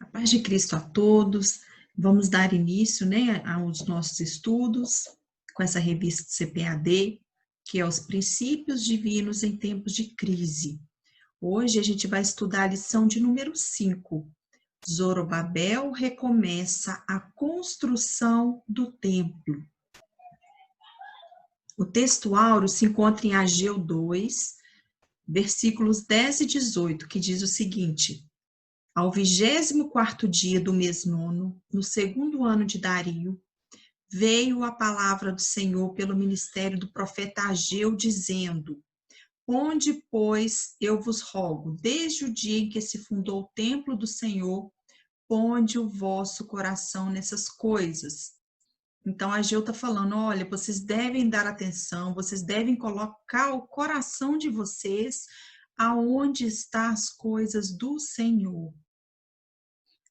A paz de Cristo a todos. Vamos dar início, aos nossos estudos com essa revista do CPAD, que é os princípios divinos em tempos de crise. Hoje a gente vai estudar a lição de número 5. Zorobabel recomeça a construção do templo. O texto áureo se encontra em Ageu 2, versículos 10 e 18, que diz o seguinte: Ao 24º dia do mês nono, no segundo ano de Dario, veio a palavra do Senhor pelo ministério do profeta Ageu, dizendo: Ponde, pois, eu vos rogo, desde o dia em que se fundou o templo do Senhor, ponde o vosso coração nessas coisas. Então, Ageu está falando, olha, vocês devem dar atenção, vocês devem colocar o coração de vocês aonde estão as coisas do Senhor.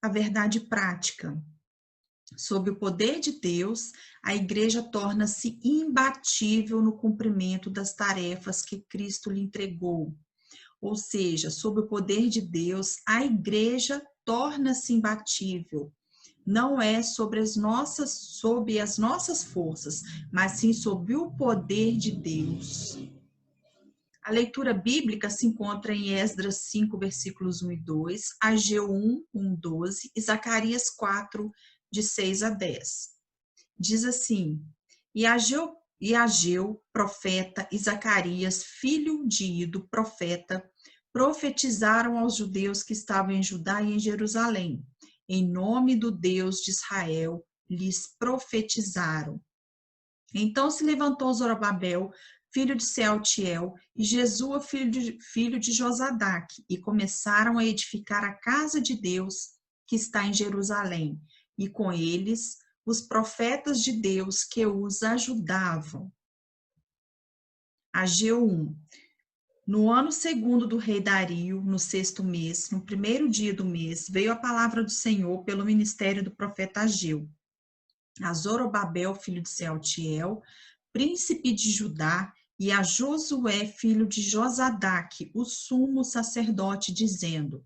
A verdade prática. Sob o poder de Deus, a igreja torna-se imbatível no cumprimento das tarefas que Cristo lhe entregou. Ou seja, sob o poder de Deus, a igreja torna-se imbatível. Não é sob as nossas forças, mas sim sob o poder de Deus. A leitura bíblica se encontra em Esdras 5, versículos 1 e 2, Ageu 1, 1, 12 e Zacarias 4, de 6 a 10. Diz assim: E Ageu, profeta, e Zacarias, filho de Ido, profeta, profetizaram aos judeus que estavam em Judá e em Jerusalém. Em nome do Deus de Israel, lhes profetizaram. Então se levantou Zorobabel, filho de Sealtiel, e Jesua, filho de Josadaque, e começaram a edificar a casa de Deus, que está em Jerusalém, e com eles os profetas de Deus que os ajudavam. Ageu 1. No ano segundo do rei Dario, no 6º mês, no primeiro dia do mês, veio a palavra do Senhor pelo ministério do profeta Ageu. A Zorobabel, filho de Sealtiel, príncipe de Judá, e a Josué, filho de Josadaque, o sumo sacerdote, dizendo: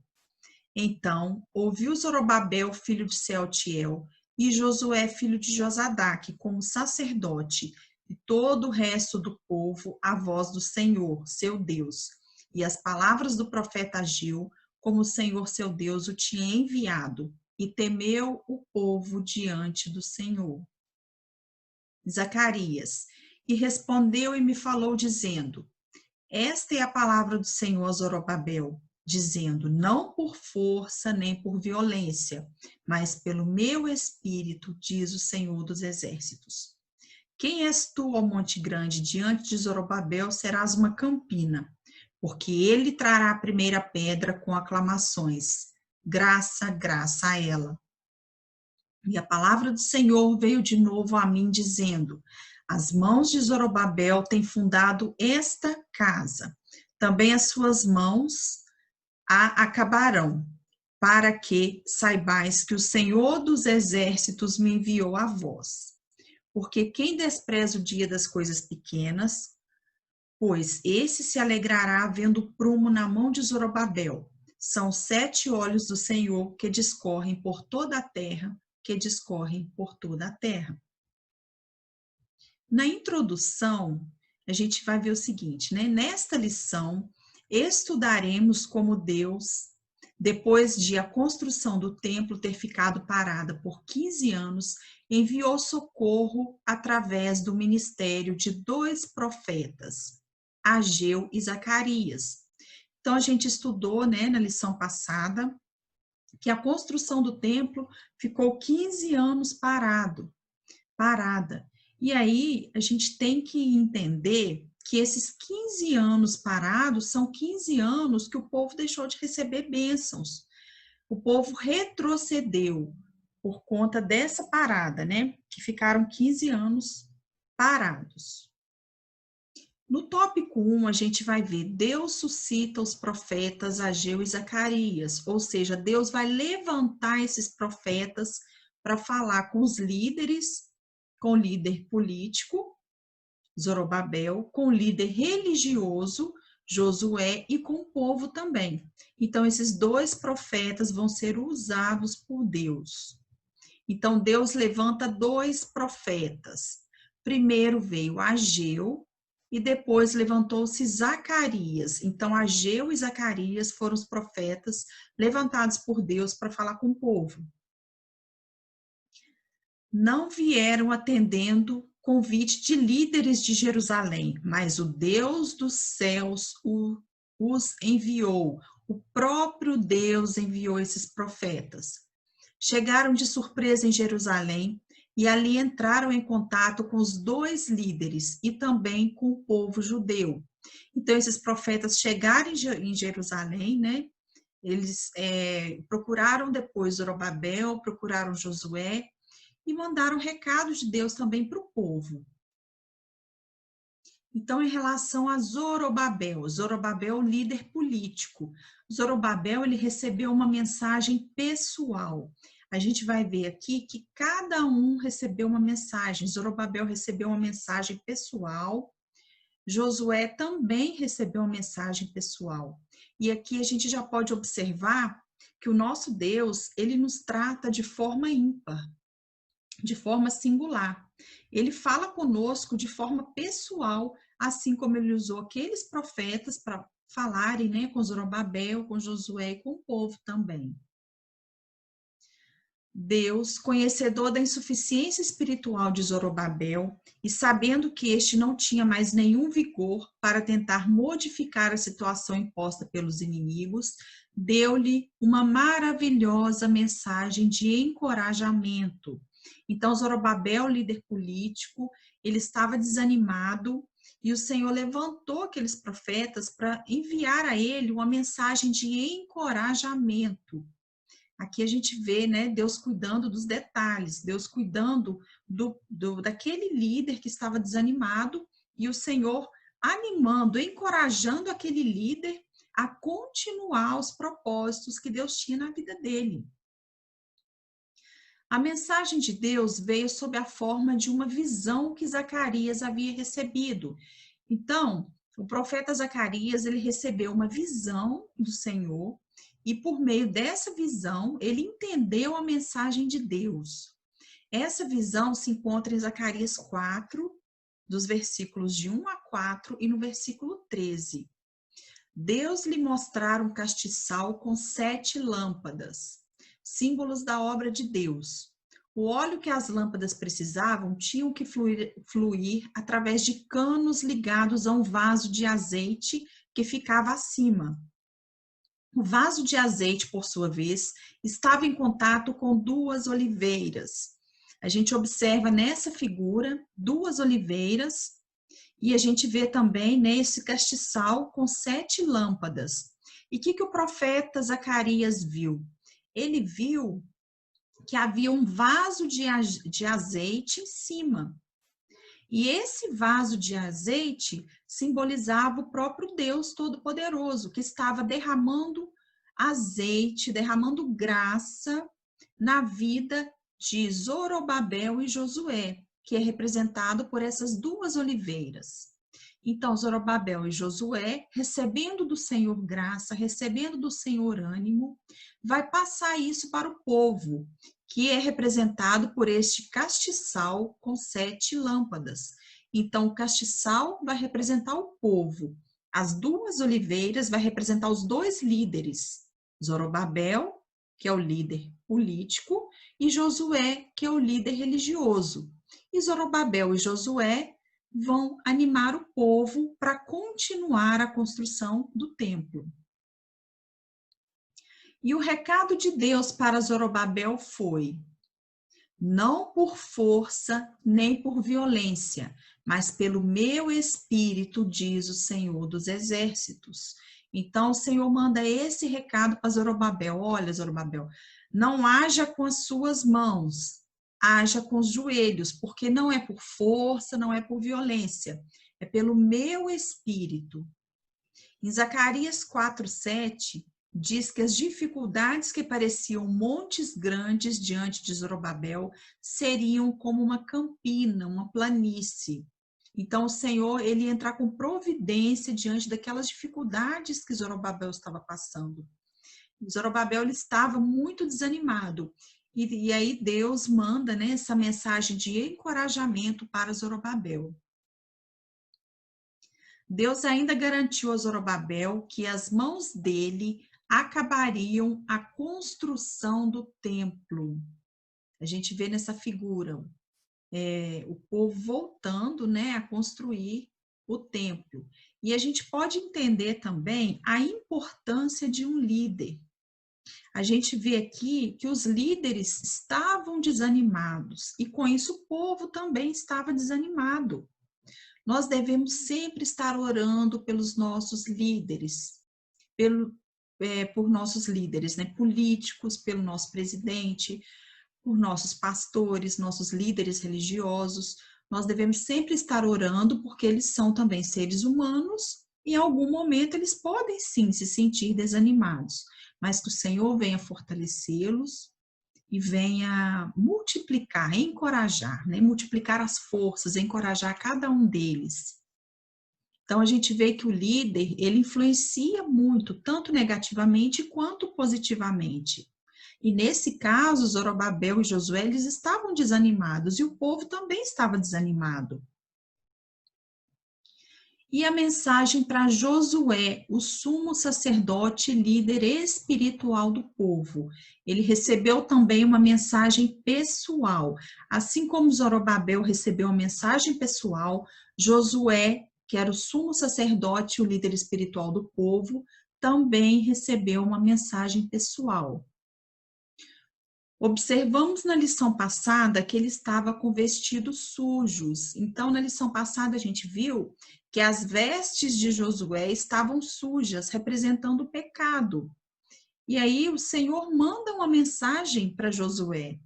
Então ouviu Zorobabel, filho de Sealtiel, e Josué, filho de Josadaque, como sacerdote, e todo o resto do povo, a voz do Senhor, seu Deus, e as palavras do profeta Ageu, como o Senhor, seu Deus, o tinha enviado, e temeu o povo diante do Senhor. Zacarias, e respondeu e me falou, dizendo: Esta é a palavra do Senhor a Zorobabel, dizendo: Não por força nem por violência, mas pelo meu espírito, diz o Senhor dos exércitos. Quem és tu, ó monte grande, diante de Zorobabel serás uma campina, porque ele trará a primeira pedra com aclamações. Graça, graça a ela. E a palavra do Senhor veio de novo a mim, dizendo: As mãos de Zorobabel têm fundado esta casa, também as suas mãos a acabarão, para que saibais que o Senhor dos exércitos me enviou a vós. Porque quem despreza o dia das coisas pequenas, pois esse se alegrará vendo o prumo na mão de Zorobabel. São 7 olhos do Senhor que discorrem por toda a terra, Na introdução, a gente vai ver o seguinte, Nesta lição, estudaremos como Deus, depois de a construção do templo ter ficado parada por 15 anos, enviou socorro através do ministério de 2 profetas, Ageu e Zacarias. Então, a gente estudou, na lição passada, que a construção do templo ficou 15 anos parada. E aí, a gente tem que entender que esses 15 anos parados são 15 anos que o povo deixou de receber bênçãos. O povo retrocedeu por conta dessa parada, que ficaram 15 anos parados. No tópico 1, a gente vai ver Deus suscita os profetas Ageu e Zacarias, ou seja, Deus vai levantar esses profetas para falar com os líderes, com o líder político, Zorobabel, com o líder religioso, Josué e com o povo também. Então, esses dois profetas vão ser usados por Deus. Então, Deus levanta dois profetas. Primeiro veio Ageu e depois levantou-se Zacarias. Então, Ageu e Zacarias foram os profetas levantados por Deus para falar com o povo. Não vieram atendendo convite de líderes de Jerusalém, mas o Deus dos céus os enviou. O próprio Deus enviou esses profetas. Chegaram de surpresa em Jerusalém e ali entraram em contato com os dois líderes e também com o povo judeu. Então, esses profetas chegaram em Jerusalém, né? Eles procuraram depois Zorobabel, procuraram Josué e mandaram recado de Deus também para o povo. Então, em relação a Zorobabel, Zorobabel, líder político. Zorobabel, ele recebeu uma mensagem pessoal. A gente vai ver aqui que cada um recebeu uma mensagem. Zorobabel recebeu uma mensagem pessoal. Josué também recebeu uma mensagem pessoal. E aqui a gente já pode observar que o nosso Deus, ele nos trata de forma ímpar, de forma singular. Ele fala conosco de forma pessoal, assim como ele usou aqueles profetas para falarem, né, com Zorobabel, com Josué e com o povo também. Deus, conhecedor da insuficiência espiritual de Zorobabel e sabendo que este não tinha mais nenhum vigor para tentar modificar a situação imposta pelos inimigos, deu-lhe uma maravilhosa mensagem de encorajamento. Então, Zorobabel, líder político, ele estava desanimado e o Senhor levantou aqueles profetas para enviar a ele uma mensagem de encorajamento. Aqui a gente vê, né, Deus cuidando dos detalhes, Deus cuidando daquele líder que estava desanimado e o Senhor animando, encorajando aquele líder a continuar os propósitos que Deus tinha na vida dele. A mensagem de Deus veio sob a forma de uma visão que Zacarias havia recebido. Então, o profeta Zacarias, ele recebeu uma visão do Senhor e por meio dessa visão, ele entendeu a mensagem de Deus. Essa visão se encontra em Zacarias 4, dos versículos de 1 a 4 e no versículo 13. Deus lhe mostrara um castiçal com 7 lâmpadas, símbolos da obra de Deus. O óleo que as lâmpadas precisavam tinham que fluir através de canos ligados a um vaso de azeite que ficava acima. O vaso de azeite, por sua vez, estava em contato com 2 oliveiras. A gente observa nessa figura 2 oliveiras e a gente vê também nesse castiçal com 7 lâmpadas. E o que o profeta Zacarias viu? Ele viu que havia um vaso de azeite em cima. E esse vaso de azeite simbolizava o próprio Deus Todo-Poderoso, que estava derramando azeite, derramando graça na vida de Zorobabel e Josué, que é representado por essas 2 oliveiras. Então, Zorobabel e Josué, recebendo do Senhor graça, recebendo do Senhor ânimo, vai passar isso para o povo, que é representado por este castiçal com 7 lâmpadas. Então, o castiçal vai representar o povo. As 2 oliveiras vai representar os 2 líderes. Zorobabel, que é o líder político, e Josué, que é o líder religioso. E Zorobabel e Josué vão animar o povo para continuar a construção do templo. E o recado de Deus para Zorobabel foi: não por força nem por violência, mas pelo meu espírito, diz o Senhor dos Exércitos. Então, o Senhor manda esse recado para Zorobabel: olha, Zorobabel, não haja com as suas mãos, haja com os joelhos, porque não é por força, não é por violência, é pelo meu espírito. Em Zacarias 4:7, diz que as dificuldades que pareciam montes grandes diante de Zorobabel seriam como uma campina, uma planície. Então, o Senhor, ele ia entrar com providência diante daquelas dificuldades que Zorobabel estava passando. Zorobabel, ele estava muito desanimado. E aí Deus manda, né, essa mensagem de encorajamento para Zorobabel. Deus ainda garantiu a Zorobabel que as mãos dele acabariam a construção do templo. A gente vê nessa figura o povo voltando, né, a construir o templo. E a gente pode entender também a importância de um líder. A gente vê aqui que os líderes estavam desanimados e com isso o povo também estava desanimado. Nós devemos sempre estar orando pelos nossos líderes, por nossos líderes, né, políticos, pelo nosso presidente, por nossos pastores, nossos líderes religiosos. Nós devemos sempre estar orando, porque eles são também seres humanos, e em algum momento eles podem sim se sentir desanimados, mas que o Senhor venha fortalecê-los e venha multiplicar, encorajar, né? Multiplicar as forças, encorajar cada um deles. Então, a gente vê que o líder, ele influencia muito, tanto negativamente quanto positivamente. E nesse caso, Zorobabel e Josué, eles estavam desanimados e o povo também estava desanimado. E a mensagem para Josué, o sumo sacerdote, líder espiritual do povo. Ele recebeu também uma mensagem pessoal. Assim como Zorobabel recebeu uma mensagem pessoal, Josué, que era o sumo sacerdote, o líder espiritual do povo, também recebeu uma mensagem pessoal. Observamos na lição passada que ele estava com vestidos sujos. Então, na lição passada, a gente viu que as vestes de Josué estavam sujas, representando o pecado. E aí, o Senhor manda uma mensagem para Josué.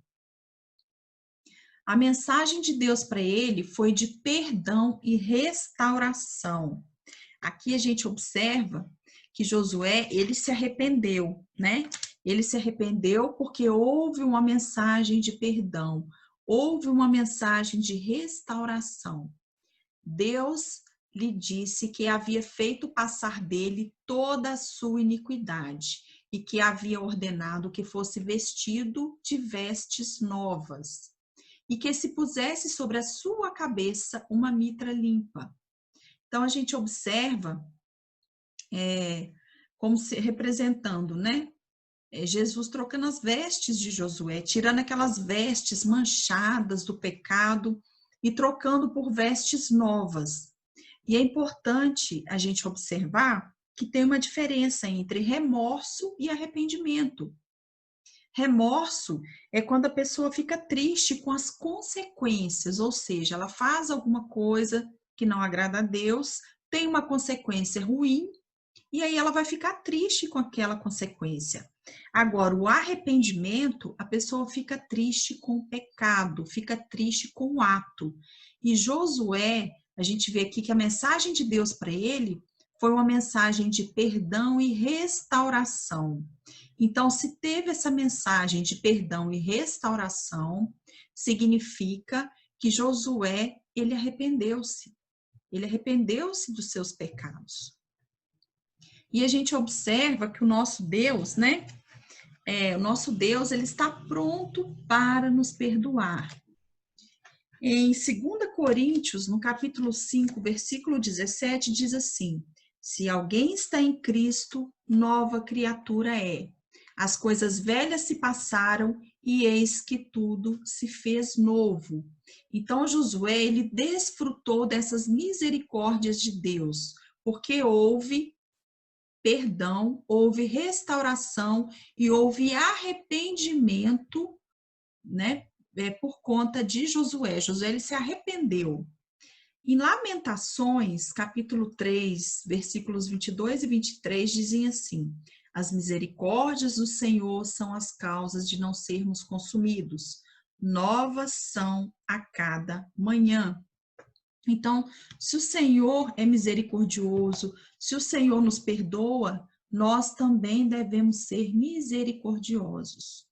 A mensagem de Deus para ele foi de perdão e restauração. Aqui a gente observa que Josué, ele se arrependeu, né? Ele se arrependeu porque houve uma mensagem de perdão, houve uma mensagem de restauração. Deus lhe disse que havia feito passar dele toda a sua iniquidade e que havia ordenado que fosse vestido de vestes novas e que se pusesse sobre a sua cabeça uma mitra limpa. Então, a gente observa como se representando, né? Jesus trocando as vestes de Josué, tirando aquelas vestes manchadas do pecado e trocando por vestes novas. E é importante a gente observar que tem uma diferença entre remorso e arrependimento. Remorso é quando a pessoa fica triste com as consequências, ou seja, ela faz alguma coisa que não agrada a Deus, tem uma consequência ruim, e aí ela vai ficar triste com aquela consequência. Agora, o arrependimento, a pessoa fica triste com o pecado, fica triste com o ato. E Josué, a gente vê aqui que a mensagem de Deus para ele foi uma mensagem de perdão e restauração. Então, se teve essa mensagem de perdão e restauração, significa que Josué, ele arrependeu-se. Ele arrependeu-se dos seus pecados. E a gente observa que o nosso Deus, né? O nosso Deus, ele está pronto para nos perdoar. Em 2 Coríntios, no capítulo 5, versículo 17, diz assim: se alguém está em Cristo, nova criatura é. As coisas velhas se passaram e eis que tudo se fez novo. Então, Josué, ele desfrutou dessas misericórdias de Deus, porque houve perdão, houve restauração e houve arrependimento, né, por conta de Josué. Josué, ele se arrependeu. Em Lamentações, capítulo 3, versículos 22 e 23, dizem assim: as misericórdias do Senhor são as causas de não sermos consumidos, novas são a cada manhã. Então, se o Senhor é misericordioso, se o Senhor nos perdoa, nós também devemos ser misericordiosos.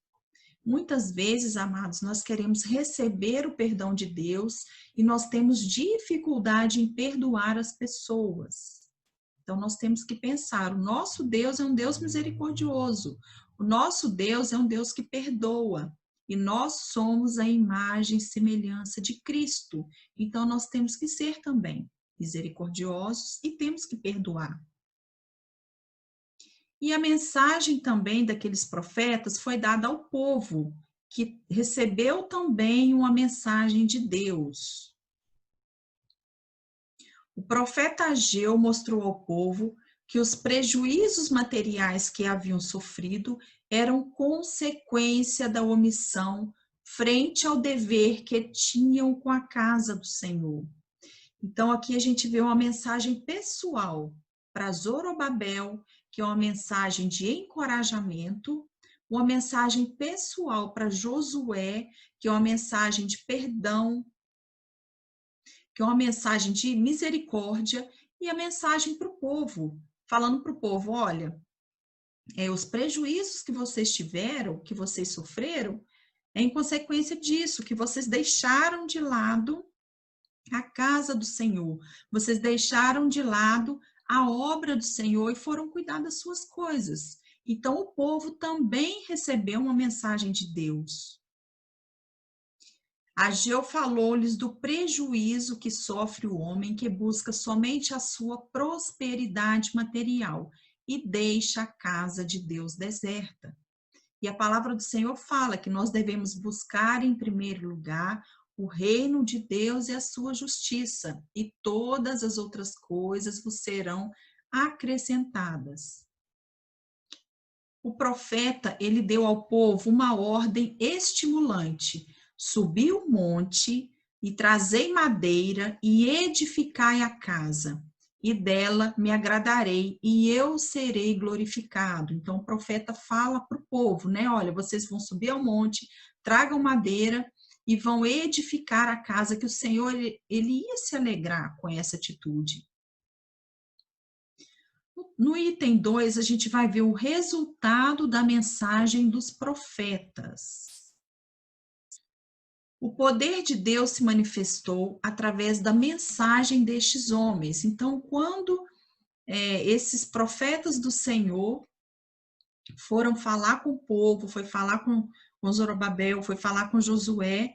Muitas vezes, amados, nós queremos receber o perdão de Deus e nós temos dificuldade em perdoar as pessoas. Então, nós temos que pensar, o nosso Deus é um Deus misericordioso, o nosso Deus é um Deus que perdoa, e nós somos a imagem e semelhança de Cristo. Então, nós temos que ser também misericordiosos e temos que perdoar. E a mensagem também daqueles profetas foi dada ao povo, que recebeu também uma mensagem de Deus. O profeta Ageu mostrou ao povo que os prejuízos materiais que haviam sofrido eram consequência da omissão frente ao dever que tinham com a casa do Senhor. Então, aqui a gente vê uma mensagem pessoal para Zorobabel, que é uma mensagem de encorajamento, uma mensagem pessoal para Josué, que é uma mensagem de perdão, que é uma mensagem de misericórdia, e a mensagem para o povo, falando para o povo, olha, os prejuízos que vocês tiveram, que vocês sofreram, é em consequência disso, que vocês deixaram de lado a casa do Senhor, vocês deixaram de lado a obra do Senhor e foram cuidar das suas coisas. Então, o povo também recebeu uma mensagem de Deus. Ageu falou-lhes do prejuízo que sofre o homem que busca somente a sua prosperidade material e deixa a casa de Deus deserta. E a palavra do Senhor fala que nós devemos buscar em primeiro lugar o reino de Deus e a sua justiça, e todas as outras coisas vos serão acrescentadas. O profeta, ele deu ao povo uma ordem estimulante: subi o monte e trazei madeira e edificai a casa, e dela me agradarei e eu serei glorificado. Então o profeta fala para o povo, né? Olha, vocês vão subir ao monte, tragam madeira e vão edificar a casa, que o Senhor, ele ia se alegrar com essa atitude. No item 2, a gente vai ver o resultado da mensagem dos profetas. O poder de Deus se manifestou através da mensagem destes homens. Então, quando esses profetas do Senhor foram falar com o povo, foi falar com Zorobabel, foi falar com Josué,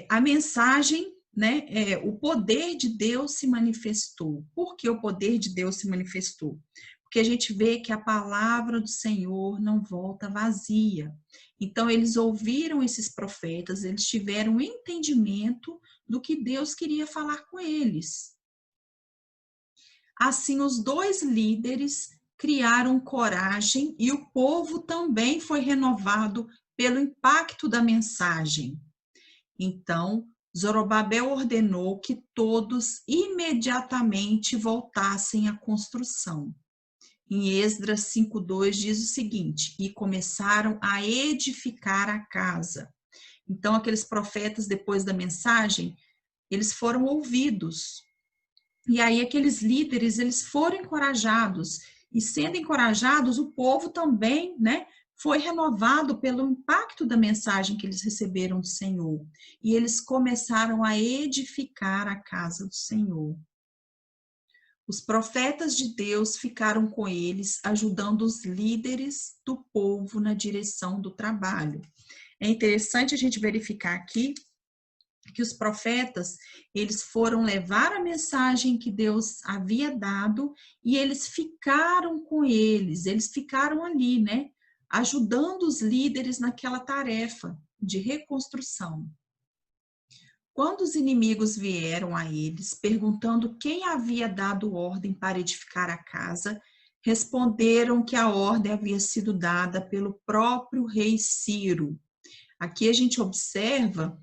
a mensagem, né, o poder de Deus se manifestou. Por que o poder de Deus se manifestou? Porque a gente vê que a palavra do Senhor não volta vazia. Então, eles ouviram esses profetas, eles tiveram um entendimento do que Deus queria falar com eles. Assim, os dois líderes criaram coragem e o povo também foi renovado pelo impacto da mensagem. Então, Zorobabel ordenou que todos imediatamente voltassem à construção. Em Esdras 5:2 diz o seguinte: e começaram a edificar a casa. Então, aqueles profetas, depois da mensagem, eles foram ouvidos. E aí, aqueles líderes, eles foram encorajados. E sendo encorajados, o povo também, né, foi renovado pelo impacto da mensagem que eles receberam do Senhor. E eles começaram a edificar a casa do Senhor. Os profetas de Deus ficaram com eles, ajudando os líderes do povo na direção do trabalho. É interessante a gente verificar aqui que os profetas, eles foram levar a mensagem que Deus havia dado e eles ficaram com eles ficaram ali, né, ajudando os líderes naquela tarefa de reconstrução. Quando os inimigos vieram a eles, perguntando quem havia dado ordem para edificar a casa, responderam que a ordem havia sido dada pelo próprio rei Ciro. Aqui a gente observa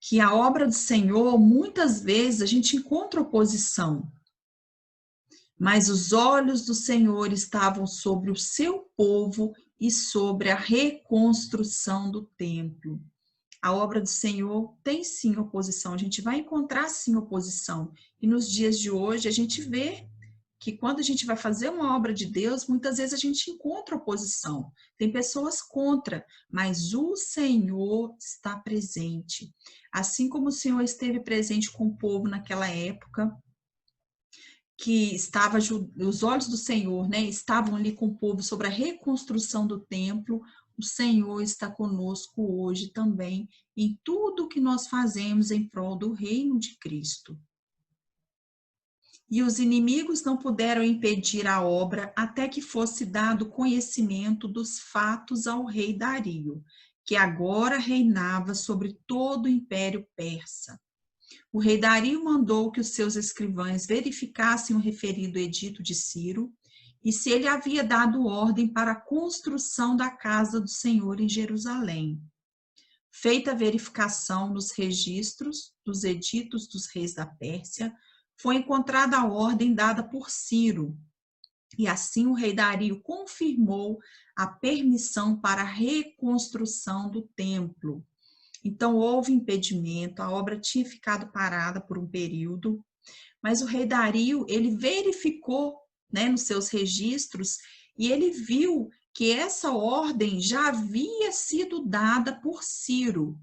que a obra do Senhor, muitas vezes, a gente encontra oposição, mas os olhos do Senhor estavam sobre o seu povo e sobre a reconstrução do templo. A obra do Senhor tem sim oposição, a gente vai encontrar sim oposição. E nos dias de hoje a gente vê que quando a gente vai fazer uma obra de Deus, muitas vezes a gente encontra oposição. Tem pessoas contra, mas o Senhor está presente. Assim como o Senhor esteve presente com o povo naquela época, que estava, os olhos do Senhor, né, estavam ali com o povo sobre a reconstrução do templo, o Senhor está conosco hoje também, em tudo que nós fazemos em prol do reino de Cristo. E os inimigos não puderam impedir a obra até que fosse dado conhecimento dos fatos ao rei Dario, que agora reinava sobre todo o Império Persa. O rei Dario mandou que os seus escrivães verificassem o referido edito de Ciro e se ele havia dado ordem para a construção da casa do Senhor em Jerusalém. Feita a verificação nos registros dos editos dos reis da Pérsia, foi encontrada a ordem dada por Ciro, e assim o rei Dario confirmou a permissão para a reconstrução do templo. Então, houve impedimento, a obra tinha ficado parada por um período, mas o rei Dario, ele verificou, né, nos seus registros, e ele viu que essa ordem já havia sido dada por Ciro,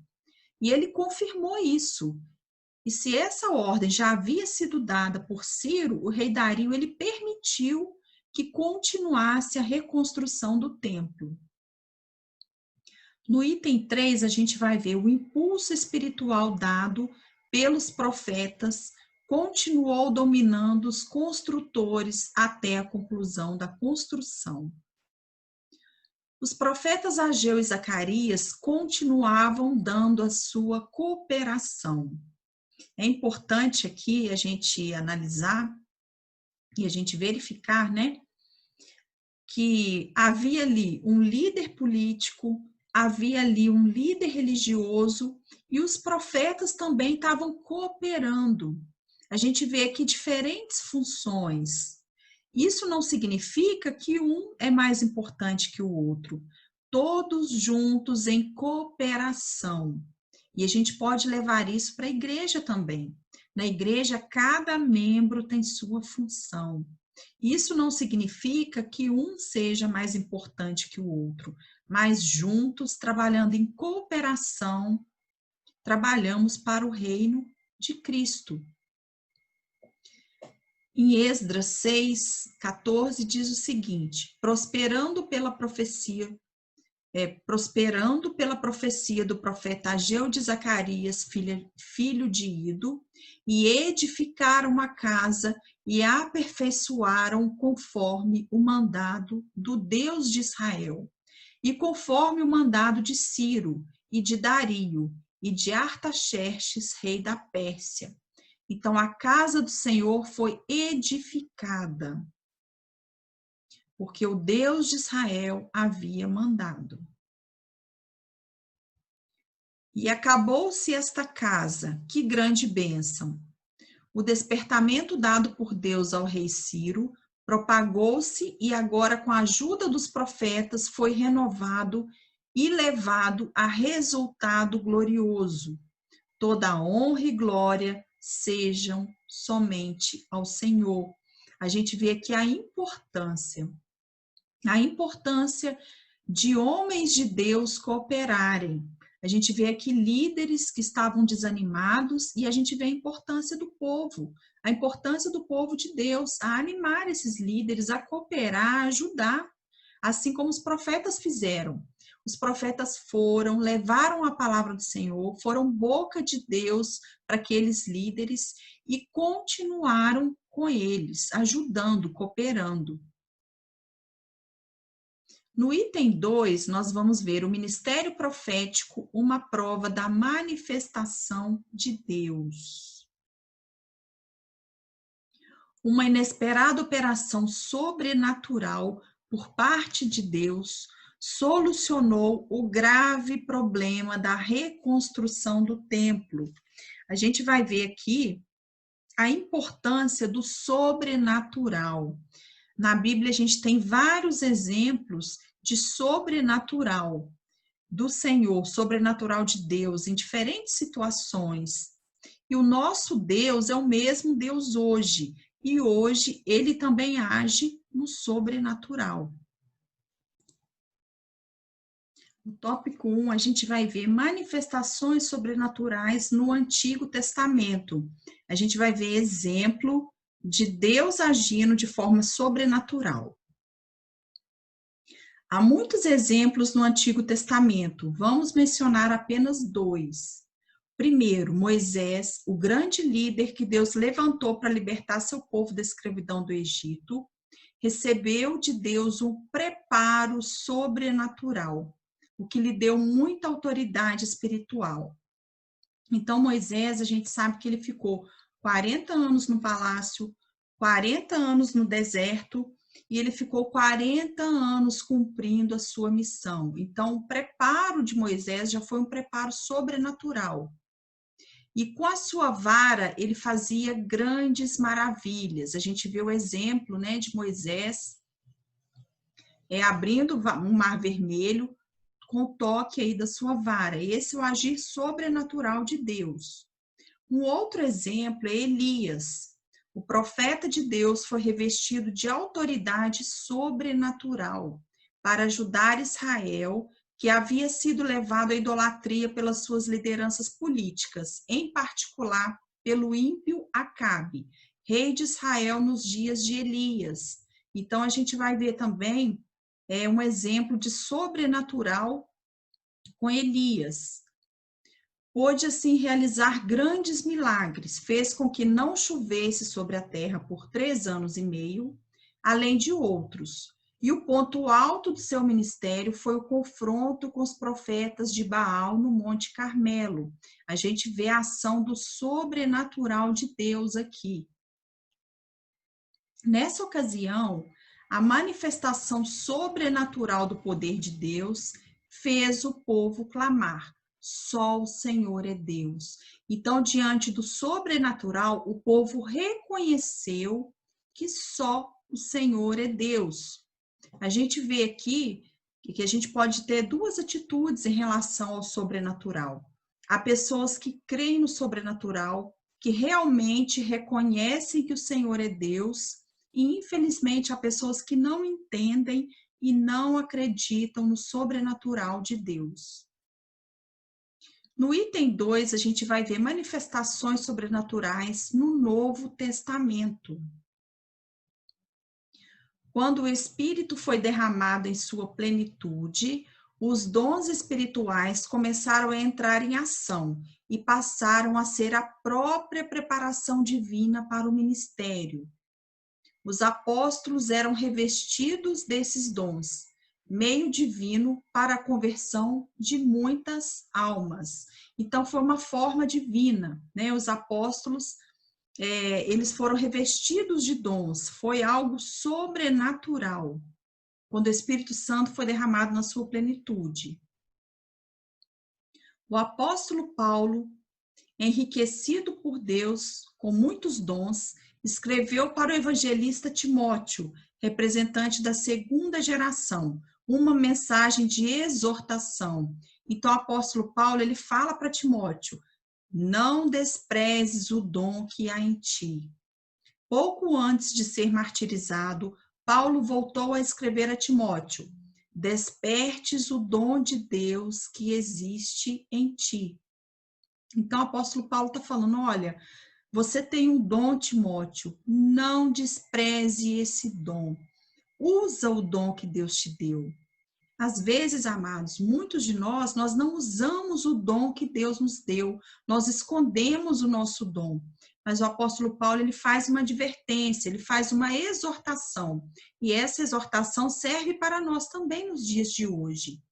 e ele confirmou isso. E se essa ordem já havia sido dada por Ciro, o rei Dario, ele permitiu que continuasse a reconstrução do templo. No item 3, a gente vai ver o impulso espiritual dado pelos profetas continuou dominando os construtores até a conclusão da construção. Os profetas Ageu e Zacarias continuavam dando a sua cooperação. É importante aqui a gente analisar e a gente verificar, né, que havia ali um líder político, havia ali um líder religioso e os profetas também estavam cooperando. A gente vê aqui diferentes funções. Isso não significa que um é mais importante que o outro. Todos juntos em cooperação. E a gente pode levar isso para a igreja também. Na igreja, cada membro tem sua função. Isso não significa que um seja mais importante que o outro, mas juntos, trabalhando em cooperação, trabalhamos para o reino de Cristo. Em Esdras 6:14 diz o seguinte: prosperando pela profecia do profeta Ageu de Zacarias, filho de Ido, e edificaram uma casa e a aperfeiçoaram conforme o mandado do Deus de Israel, e conforme o mandado de Ciro, e de Dario, e de Artaxerxes, rei da Pérsia. Então, a casa do Senhor foi edificada, porque o Deus de Israel havia mandado. E acabou-se esta casa, que grande bênção! O despertamento dado por Deus ao rei Ciro propagou-se e agora, com a ajuda dos profetas, foi renovado e levado a resultado glorioso. Toda a honra e glória sejam somente ao Senhor. A gente vê aqui a importância de homens de Deus cooperarem. A gente vê aqui líderes que estavam desanimados e a gente vê a importância do povo de Deus a animar esses líderes, a cooperar, a ajudar, assim como os profetas fizeram. Os profetas levaram a palavra do Senhor, foram boca de Deus para aqueles líderes e continuaram com eles, ajudando, cooperando. No item 2, nós vamos ver o ministério profético, uma prova da manifestação de Deus. Uma inesperada operação sobrenatural por parte de Deus solucionou o grave problema da reconstrução do templo. A gente vai ver aqui a importância do sobrenatural. Na Bíblia, a gente tem vários exemplos de sobrenatural do Senhor, sobrenatural de Deus, em diferentes situações. E o nosso Deus é o mesmo Deus hoje, e hoje ele também age no sobrenatural. No tópico 1, a gente vai ver manifestações sobrenaturais no Antigo Testamento. A gente vai ver exemplo de Deus agindo de forma sobrenatural. Há muitos exemplos no Antigo Testamento. Vamos mencionar apenas 2. Primeiro, Moisés, o grande líder que Deus levantou para libertar seu povo da escravidão do Egito, recebeu de Deus um preparo sobrenatural, o que lhe deu muita autoridade espiritual. Então, Moisés, a gente sabe que ele ficou 40 anos no palácio, 40 anos no deserto, e ele ficou 40 anos cumprindo a sua missão. Então, o preparo de Moisés já foi um preparo sobrenatural. E com a sua vara, ele fazia grandes maravilhas. A gente vê o exemplo, né, de Moisés abrindo um mar vermelho com o toque aí da sua vara. Esse é o agir sobrenatural de Deus. Um outro exemplo é Elias. O profeta de Deus foi revestido de autoridade sobrenatural para ajudar Israel, que havia sido levado à idolatria pelas suas lideranças políticas, em particular pelo ímpio Acabe, rei de Israel nos dias de Elias. Então, a gente vai ver também um exemplo de sobrenatural com Elias. Pôde, assim, realizar grandes milagres, fez com que não chovesse sobre a terra por 3 anos e meio, além de outros. E o ponto alto do seu ministério foi o confronto com os profetas de Baal no Monte Carmelo. A gente vê a ação do sobrenatural de Deus aqui. Nessa ocasião, a manifestação sobrenatural do poder de Deus fez o povo clamar: só o Senhor é Deus. Então, diante do sobrenatural, o povo reconheceu que só o Senhor é Deus. A gente vê aqui que a gente pode ter 2 atitudes em relação ao sobrenatural. Há pessoas que creem no sobrenatural, que realmente reconhecem que o Senhor é Deus, e infelizmente há pessoas que não entendem e não acreditam no sobrenatural de Deus. No item 2, a gente vai ver manifestações sobrenaturais no Novo Testamento. Quando o Espírito foi derramado em sua plenitude, os dons espirituais começaram a entrar em ação e passaram a ser a própria preparação divina para o ministério. Os apóstolos eram revestidos desses dons, meio divino para a conversão de muitas almas. Então, foi uma forma divina, né? Os apóstolos, eles foram revestidos de dons, foi algo sobrenatural, quando o Espírito Santo foi derramado na sua plenitude. O apóstolo Paulo, enriquecido por Deus com muitos dons, escreveu para o evangelista Timóteo, representante da segunda geração, uma mensagem de exortação. Então, o apóstolo Paulo, ele fala para Timóteo: não desprezes o dom que há em ti. Pouco antes de ser martirizado, Paulo voltou a escrever a Timóteo: despertes o dom de Deus que existe em ti. Então, o apóstolo Paulo está falando: olha, você tem um dom, Timóteo, não despreze esse dom. Usa o dom que Deus te deu. Às vezes, amados, muitos de nós não usamos o dom que Deus nos deu, nós escondemos o nosso dom. Mas o apóstolo Paulo, ele faz uma advertência, ele faz uma exortação. E essa exortação serve para nós também nos dias de hoje,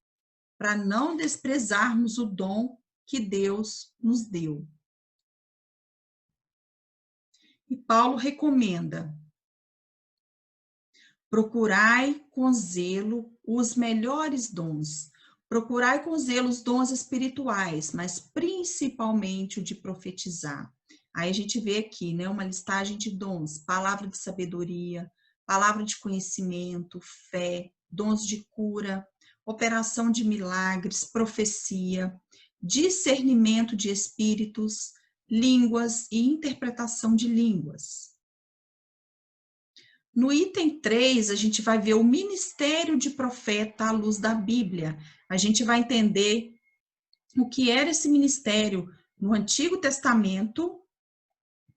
para não desprezarmos o dom que Deus nos deu. E Paulo recomenda: procurai com zelo os melhores dons. Procurai com zelo os dons espirituais, mas principalmente o de profetizar. Aí a gente vê aqui, né, uma listagem de dons: palavra de sabedoria, palavra de conhecimento, fé, dons de cura, operação de milagres, profecia, discernimento de espíritos, línguas e interpretação de línguas. No item 3, a gente vai ver o ministério de profeta à luz da Bíblia. A gente vai entender o que era esse ministério no Antigo Testamento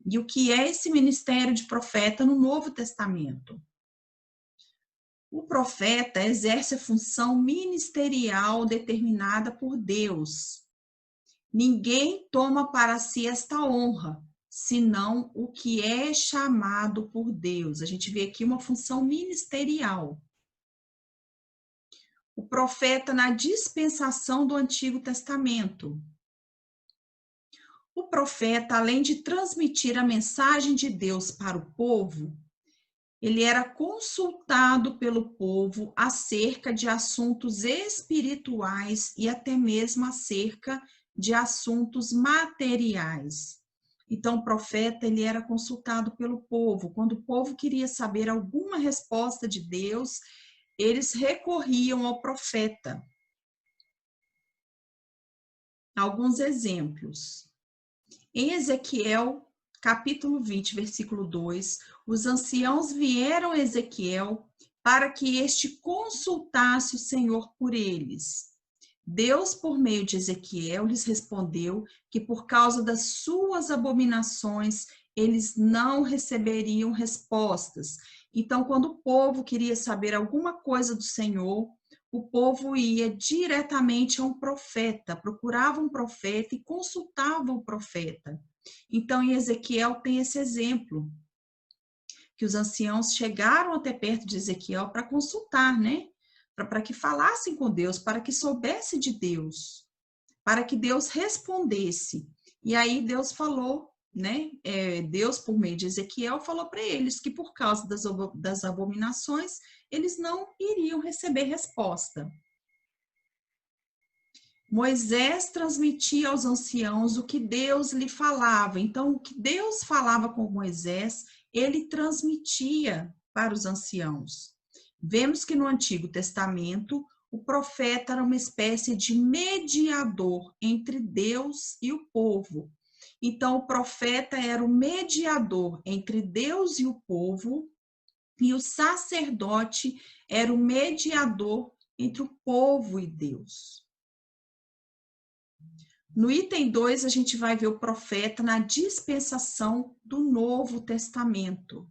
e o que é esse ministério de profeta no Novo Testamento. O profeta exerce a função ministerial determinada por Deus. Ninguém toma para si esta honra, senão o que é chamado por Deus. A gente vê aqui uma função ministerial. O profeta na dispensação do Antigo Testamento. O profeta, além de transmitir a mensagem de Deus para o povo, ele era consultado pelo povo acerca de assuntos espirituais e até mesmo acerca de assuntos materiais. Então, o profeta, ele era consultado pelo povo. Quando o povo queria saber alguma resposta de Deus, eles recorriam ao profeta. Alguns exemplos. Em Ezequiel, capítulo 20, versículo 2, os anciãos vieram a Ezequiel para que este consultasse o Senhor por eles. Deus, por meio de Ezequiel, lhes respondeu que por causa das suas abominações, eles não receberiam respostas. Então, quando o povo queria saber alguma coisa do Senhor, o povo ia diretamente a um profeta, procurava um profeta e consultava o profeta. Então, em Ezequiel tem esse exemplo, que os anciãos chegaram até perto de Ezequiel para consultar, né? Para que falassem com Deus, para que soubesse de Deus, para que Deus respondesse. E aí Deus falou, né? Deus, por meio de Ezequiel, falou para eles que por causa das abominações, eles não iriam receber resposta. Moisés transmitia aos anciãos o que Deus lhe falava. Então, o que Deus falava com Moisés, ele transmitia para os anciãos. Vemos que no Antigo Testamento, o profeta era uma espécie de mediador entre Deus e o povo. Então, o profeta era o mediador entre Deus e o povo, e o sacerdote era o mediador entre o povo e Deus. No item 2, a gente vai ver o profeta na dispensação do Novo Testamento.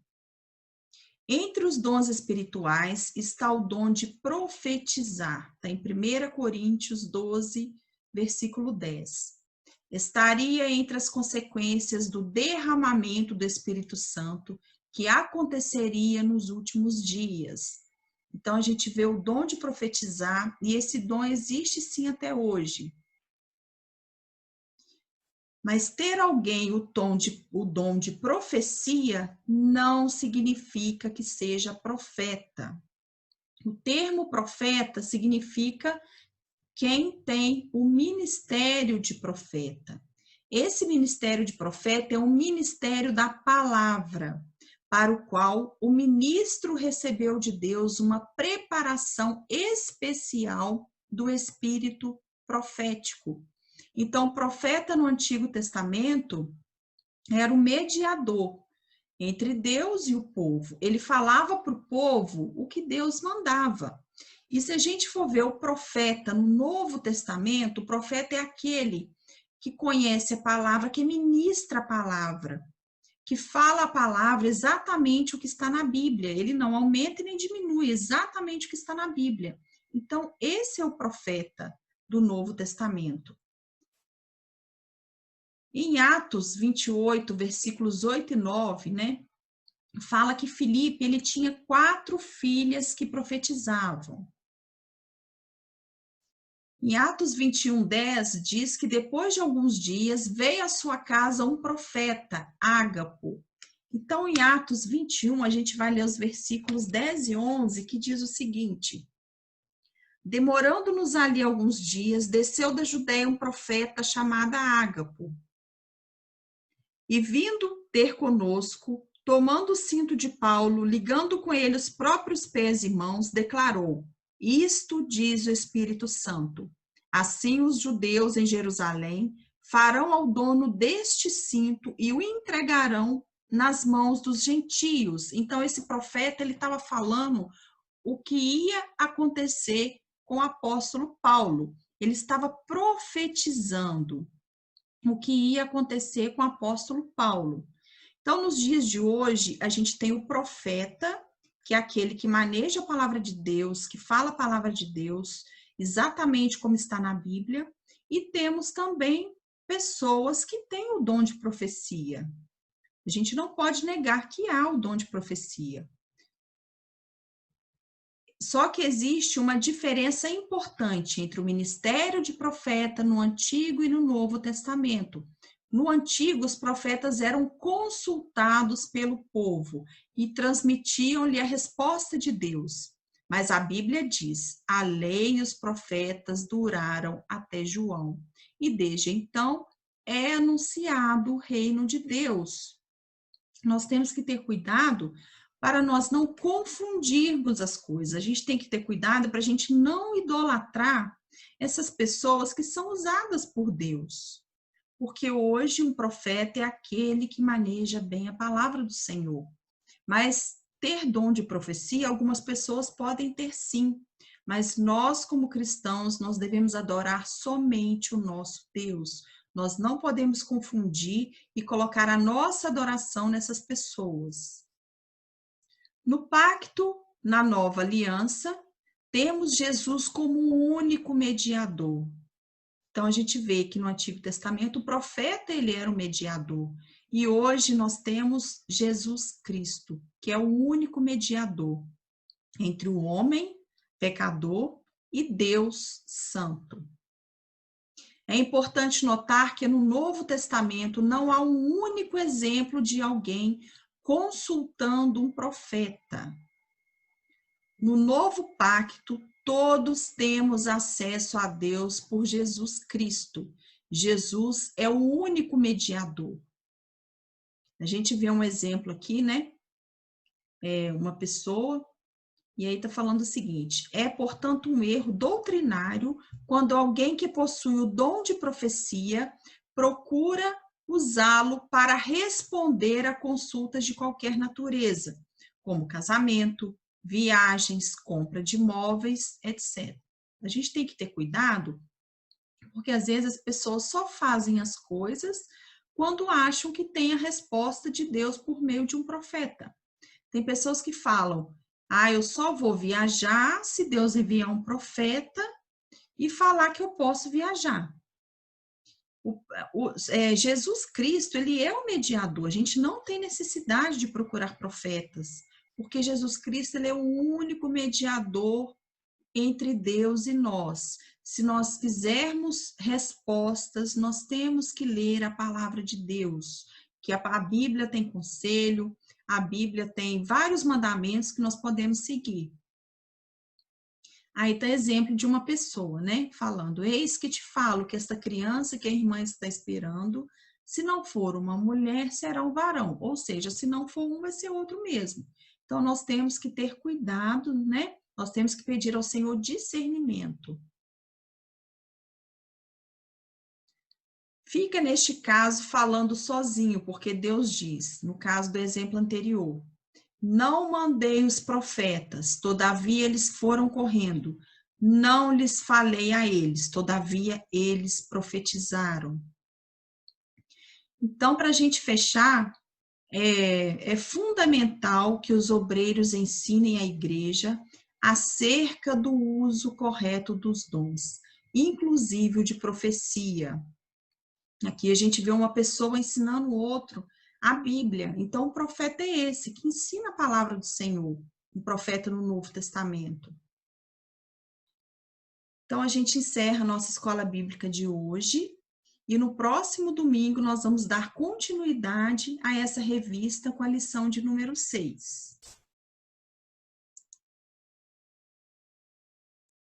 Entre os dons espirituais está o dom de profetizar, está em 1 Coríntios 12, versículo 10. Estaria entre as consequências do derramamento do Espírito Santo que aconteceria nos últimos dias. Então, a gente vê o dom de profetizar, e esse dom existe sim até hoje. Mas ter alguém o dom de profecia não significa que seja profeta. O termo profeta significa quem tem o ministério de profeta. Esse ministério de profeta é um ministério da palavra, para o qual o ministro recebeu de Deus uma preparação especial do espírito profético. Então, o profeta no Antigo Testamento era o mediador entre Deus e o povo. Ele falava para o povo o que Deus mandava. E se a gente for ver o profeta no Novo Testamento, o profeta é aquele que conhece a palavra, que ministra a palavra, que fala a palavra exatamente o que está na Bíblia. Ele não aumenta e nem diminui, exatamente o que está na Bíblia. Então, esse é o profeta do Novo Testamento. Em Atos 28, versículos 8 e 9, né, fala que Filipe, ele tinha 4 filhas que profetizavam. Em Atos 21, 10, diz que depois de alguns dias veio à sua casa um profeta, Ágapo. Então, em Atos 21, a gente vai ler os versículos 10 e 11, que diz o seguinte: demorando-nos ali alguns dias, desceu da Judéia um profeta chamado Ágapo. E vindo ter conosco, tomando o cinto de Paulo, ligando com ele os próprios pés e mãos, declarou: isto diz o Espírito Santo. Assim os judeus em Jerusalém farão ao dono deste cinto e o entregarão nas mãos dos gentios. Então, esse profeta, ele estava falando o que ia acontecer com o apóstolo Paulo. Ele estava profetizando o que ia acontecer com o apóstolo Paulo. Então, nos dias de hoje, a gente tem o profeta, que é aquele que maneja a palavra de Deus, que fala a palavra de Deus, exatamente como está na Bíblia, e temos também pessoas que têm o dom de profecia. A gente não pode negar que há o dom de profecia. Só que existe uma diferença importante entre o ministério de profeta no Antigo e no Novo Testamento. No Antigo, os profetas eram consultados pelo povo e transmitiam-lhe a resposta de Deus. Mas a Bíblia diz: a lei e os profetas duraram até João. E desde então é anunciado o reino de Deus. Nós temos que ter cuidado para nós não confundirmos as coisas. A gente tem que ter cuidado para a gente não idolatrar essas pessoas que são usadas por Deus. Porque hoje um profeta é aquele que maneja bem a palavra do Senhor. Mas ter dom de profecia, algumas pessoas podem ter sim. Mas nós, como cristãos, nós devemos adorar somente o nosso Deus. Nós não podemos confundir e colocar a nossa adoração nessas pessoas. No pacto, na nova aliança, temos Jesus como o único mediador. Então, a gente vê que no Antigo Testamento o profeta, ele era o mediador. E hoje nós temos Jesus Cristo, que é o único mediador entre o homem, pecador, e Deus Santo. É importante notar que no Novo Testamento não há um único exemplo de alguém consultando um profeta. No Novo Pacto, todos temos acesso a Deus por Jesus Cristo. Jesus é o único mediador. A gente vê um exemplo aqui, né? Uma pessoa, e aí está falando o seguinte: é, portanto, um erro doutrinário quando alguém que possui o dom de profecia procura usá-lo para responder a consultas de qualquer natureza, como casamento, viagens, compra de imóveis, etc. A gente tem que ter cuidado, porque às vezes as pessoas só fazem as coisas quando acham que tem a resposta de Deus por meio de um profeta. Tem pessoas que falam: eu só vou viajar se Deus enviar um profeta e falar que eu posso viajar. Jesus Cristo, ele é o mediador. A gente não tem necessidade de procurar profetas, porque Jesus Cristo, ele é o único mediador entre Deus e nós. Se nós quisermos respostas, nós temos que ler a palavra de Deus, que a Bíblia tem conselho, a Bíblia tem vários mandamentos que nós podemos seguir. Aí está exemplo de uma pessoa, né, falando: eis que te falo que esta criança que a irmã está esperando, se não for uma mulher, será um varão. Ou seja, se não for um, vai ser outro mesmo. Então, nós temos que ter cuidado, né? Nós temos que pedir ao Senhor discernimento. Fica, neste caso, falando sozinho, porque Deus diz, no caso do exemplo anterior: não mandei os profetas, todavia eles foram correndo. Não lhes falei a eles, todavia eles profetizaram. Então, para a gente fechar, é fundamental que os obreiros ensinem a igreja acerca do uso correto dos dons, inclusive o de profecia. Aqui a gente vê uma pessoa ensinando o outro a Bíblia. Então, o profeta é esse, que ensina a palavra do Senhor, o profeta no Novo Testamento. Então, a gente encerra a nossa escola bíblica de hoje e no próximo domingo nós vamos dar continuidade a essa revista com a lição de número 6.